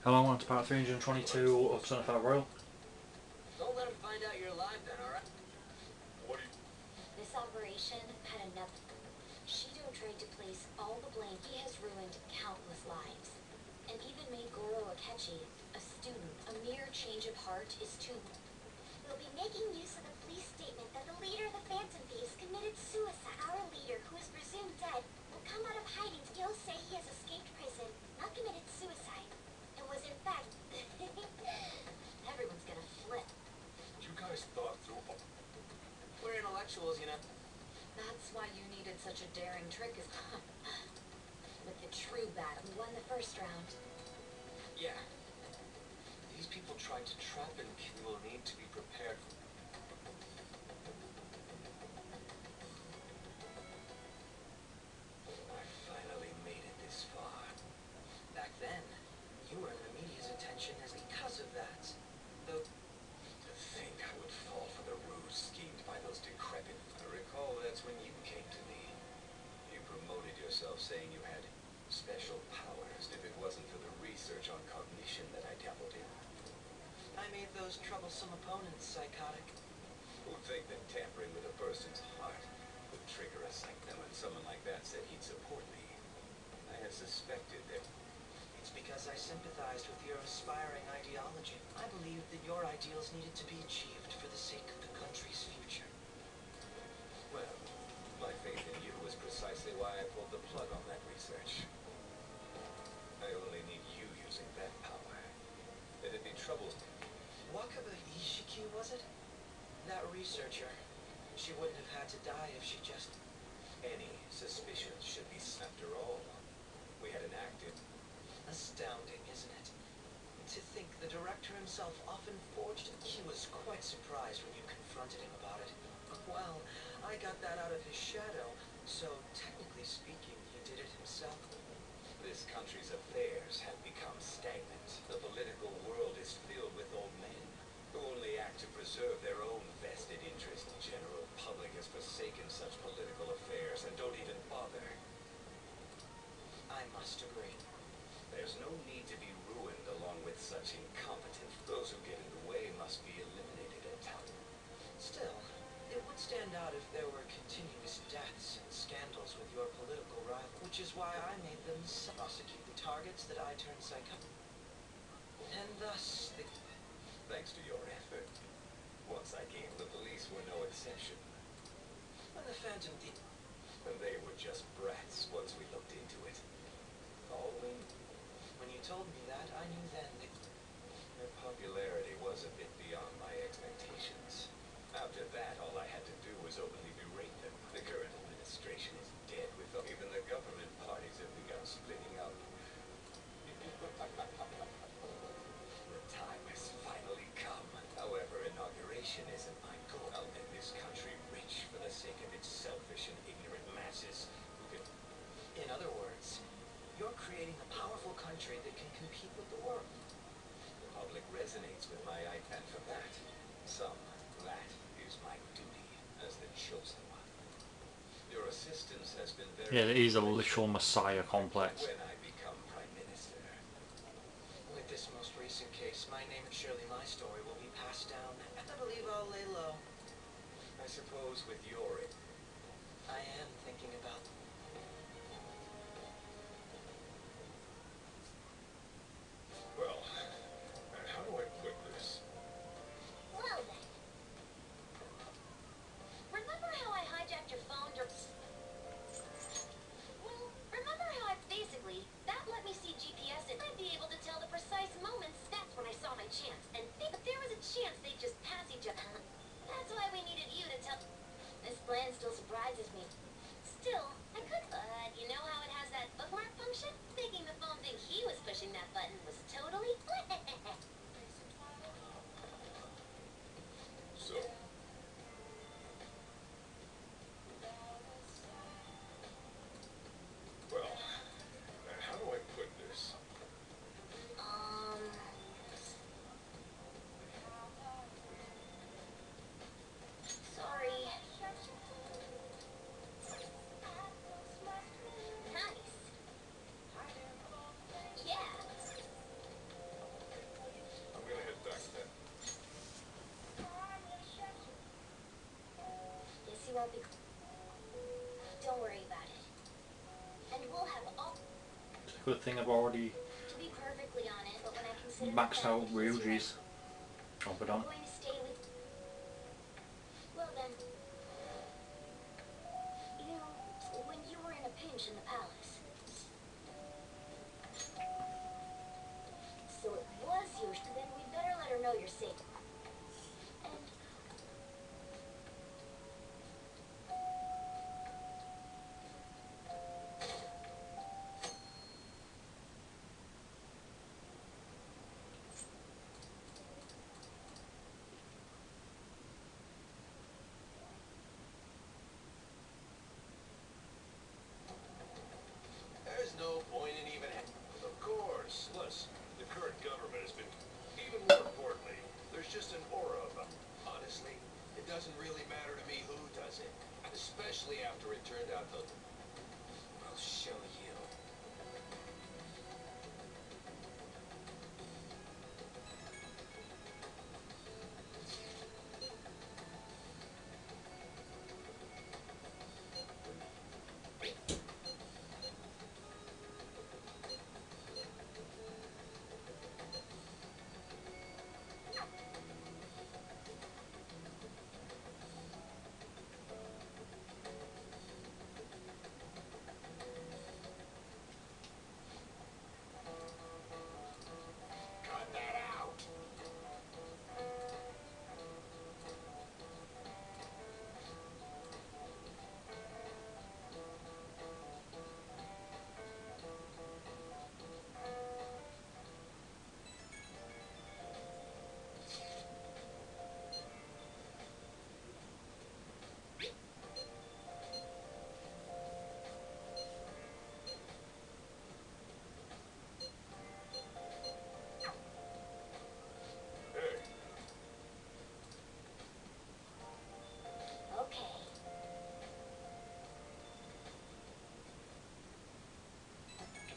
Hello, on to part 322 of Son of Fire Royal. Don't let him find out you're alive then, alright? What do you... This operation had enough. Shido tried to place all the blame. He has ruined countless lives. And even made Goro Akechi, a student, a mere change of heart is too... We'll be making use of the police statement that the leader of the Phantom Thieves committed suicide. Our leader, who is presumed dead, will come out of hiding. He'll say he has escaped prison, not committed suicide, and was in fact... Everyone's gonna flip. You guys thought through... We're intellectuals, you know. That's why you needed such a daring trick as... With the true battle, we won the first round. Yeah. These people tried to trap and kill. Will need to be prepared for... I finally made it this far. Back then, you were in the media's attention as because of that. Though... To think I would fall for the ruse schemed by those decrepit... I recall that's when you came to me. You promoted yourself saying you had special powers if it wasn't for the research on cognition that I dabbled in. I made those troublesome opponents psychotic. Who'd think that tampering with a person's heart would trigger a psych? Then when someone like that said he'd support me, I had suspected that... It's because I sympathized with your aspiring ideology. I believed that your ideals needed to be achieved for the sake of the country's future. Well, my faith in you was precisely why I pulled the plug on that research. I only need you using that power. It'd be trouble. Wakaba Ishiki, was it? That researcher. She wouldn't have had to die if she just... Any suspicions should be after all. We had an active... Astounding, isn't it? To think the director himself often forged... He was quite surprised when you confronted him about it. Well, I got that out of his shadow, so technically speaking, he did it himself. This country's affairs have become stagnant. The political world is filled with old men who only act to preserve their own vested interest. The general public has forsaken such political affairs and don't even bother. I must agree. There's no need to be ruined along with such incompetence. Those who get in the way must be eliminated at time. Still, it would stand out if there were continuous deaths and scandals with your political rival, which is why I made them prosecute the targets that I turned psychotic. And thus, the... Thanks to your effort. Once I came, the police were no exception. When the Phantom Thief... And they were just brats once we looked into it. All in... When you told me that, I knew then that... Their popularity was a bit beyond my expectations. After that, all I had to do was openly berate them. The current administration is dead with them. Even the government parties have begun splitting up. The time has finally come. However, inauguration isn't my goal. I'll make this country rich for the sake of its selfish and ignorant masses who can... In other words, you're creating a powerful country that can compete with the world. The public resonates with my idea. And for that, that is my duty as the chosen one. Your assistance has been very... Yeah, it is a literal messiah complex. When I become Prime Minister. With this most recent case, my name and surely my story will be passed down. I believe I'll lay low. I suppose with your... I am thinking about... Well, how do I put this? Well then. Remember how I hijacked your phone Well, remember how basically, that let me see GPS and I'd be able to tell the precise moments. That's when I saw my chance. And if there was a chance they'd just pass each other. That's why we needed you to tell... This plan still surprises me. Still, Good thing I've already To be perfectly honest, but when I consider maxed the out fact that he's your Ryuji's. Over I'm on. going to stay with... Well then, you know, when you were in a pinch in the palace. So it was you, then we'd better let her know you're safe. And There's no point in even... Of course. Plus, the current government has been... Even more importantly, there's just an aura about... Honestly, it doesn't really matter to me who does it. Especially after it turned out the... I'll show you. Cut that out. Hey. okay.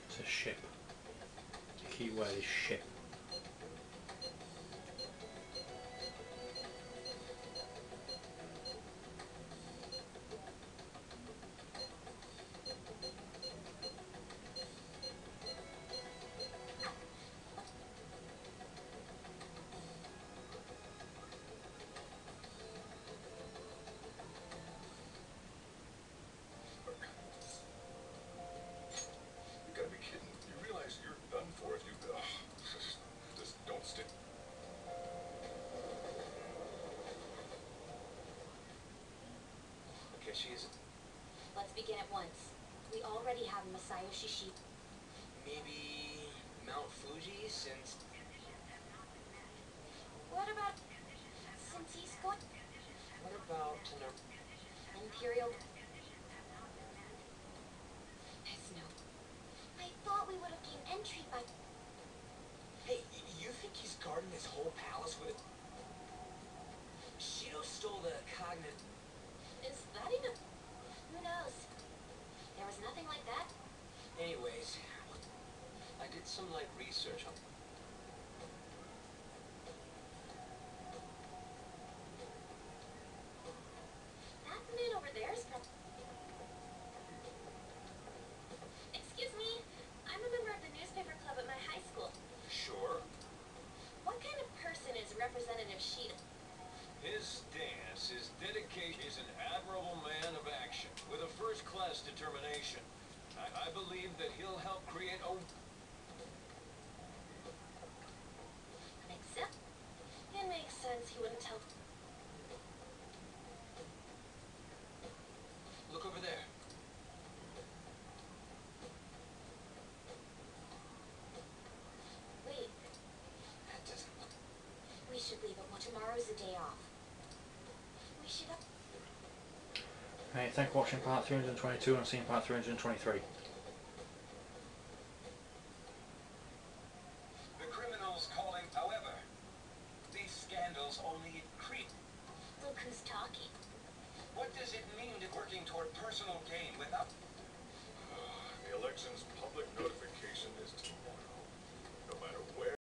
It's a ship. The key word is ship. You gotta be kidding. You realize you're done for if you... just don't stick... Okay, she's... Let's begin at once. We already have Masayoshi Shi. Maybe Mount Fuji, since... What about... Since he's going... What about... Imperial... No. I thought we would have gained entry by... Hey, you think he's guarding this whole palace with... Shido stole the cognitive... Is that even... Who knows? There was nothing like that. Anyways, I did some light research on... That man over there is... Excuse me. I'm a member of the newspaper club at my high school. Sure. What kind of person is Representative Shida? His stance, his dedication, is an admirable man of action with a first-class determination. I believe that he'll help create a... Except... It makes sense he wouldn't tell... Look over there. Wait, That doesn't look... we should leave it. Well, tomorrow's the day off. We should... Right, thank you for watching part 322 and seeing part 323.